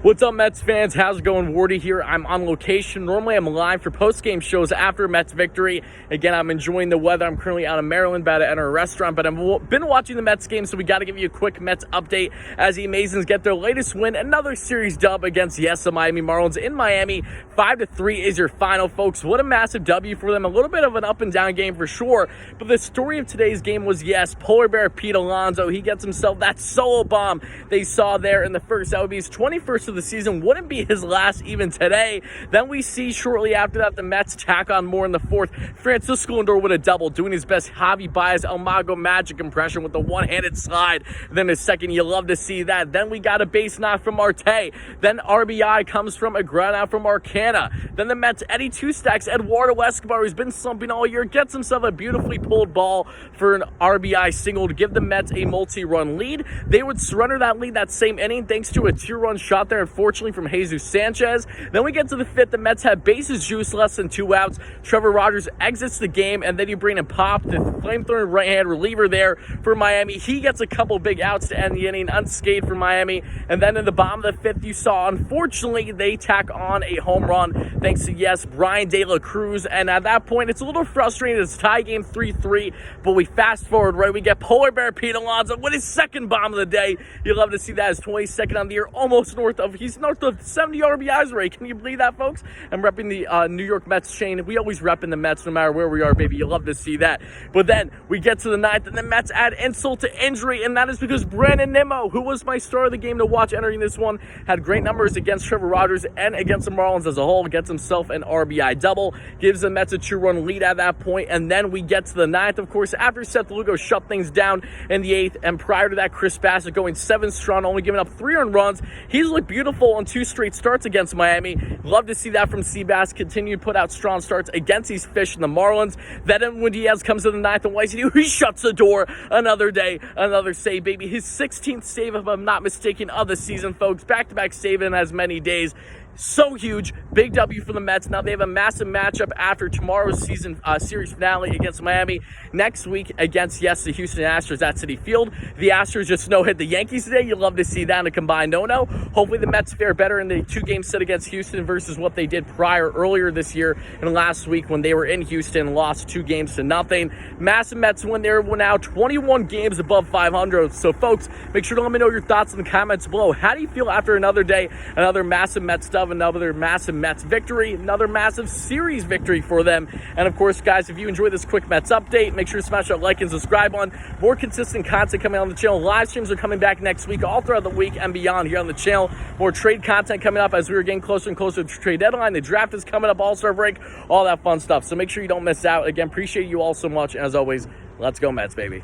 What's up, Mets fans? How's it going? Wardy here. I'm on location. Normally, I'm live for post-game shows after Mets victory. Again, I'm enjoying the weather. I'm currently out of Maryland, about to enter a restaurant, but I've been watching the Mets game, so we got to give you a quick Mets update as the Amazons get their latest win, another series dub against, the Miami Marlins in Miami. 5-3 is your final, folks. What a massive W for them. A little bit of an up-and-down game for sure, but the story of today's game was, Polar Bear Pete Alonso. He gets himself that solo bomb they saw there in the first. That would be his 21st of the season, wouldn't be his last even today. Then we see shortly after that the Mets tack on more in the fourth. Francisco Lindor with a double, doing his best Javi Baez El Mago magic impression with the one-handed slide. Then his second, you love to see that. Then we got a base knock from Marte. Then RBI comes from a ground out from Arcana. Then the Mets, Eddie Two Stacks, Eduardo Escobar, who's been slumping all year, gets himself a beautifully pulled ball for an RBI single to give the Mets a multi-run lead. They would surrender that lead that same inning thanks to a two-run shot there, unfortunately, from Jesus Sanchez. Then we get to the fifth. The Mets have bases juice, less than 2 outs. Trevor Rogers exits the game, and then you bring in Pop, the flamethrowing right-hand reliever there for Miami. He gets a couple big outs to end the inning, unscathed for Miami. And then in the bottom of the fifth, you saw, unfortunately, they tack on a home run thanks to, Brian De La Cruz. And at that point, it's a little frustrating. It's tie game 3-3, but we fast forward, right? We get Polar Bear Pete Alonso with his second bomb of the day. You love to see that. His 22nd on the year, almost he's north of 70 RBIs already. Can you believe that, folks? I'm repping the New York Mets chain. We always repping the Mets no matter where we are, baby. You love to see that. But then we get to the ninth, and the Mets add insult to injury, and that is because Brandon Nimmo, who was my star of the game to watch entering this one, had great numbers against Trevor Rogers and against the Marlins as a whole, gets himself an RBI double, gives the Mets a 2-run lead at that point. And then we get to the ninth, of course, after Seth Lugo shut things down in the eighth, and prior to that, Chris Bassett going 7 strong, only giving up 3 earned runs. He's looked beautiful on 2 straight starts against Miami. Love to see that from Seabass. Continue to put out strong starts against these fish and the Marlins. Then when Diaz comes to the ninth, and what does he do? He shuts the door. Another day, another save, baby. His 16th save, if I'm not mistaken, of the season, folks. Back-to-back save in as many days. So huge. Big W for the Mets. Now they have a massive matchup after tomorrow's series finale against Miami. Next week against, the Houston Astros at Citi Field. The Astros just no-hit the Yankees today. You love to see that in a combined no-no. Hopefully the Mets fare better in the 2-game set against Houston versus what they did earlier this year and last week when they were in Houston and lost 2-0. Massive Mets win there. We're now 21 games above 500. So, folks, make sure to let me know your thoughts in the comments below. How do you feel after another day, another massive Mets stuff, another massive Mets victory, another massive series victory for them? And of course, guys, if you enjoyed this quick Mets update, make sure to smash that like and subscribe on. More consistent content coming on the channel. Live streams are coming back next week, all throughout the week and beyond here on the channel. More trade content coming up as we are getting closer and closer to the trade deadline. The draft is coming up, All-Star break, all that fun stuff. So make sure you don't miss out. Again, appreciate you all so much. And as always, let's go Mets, baby.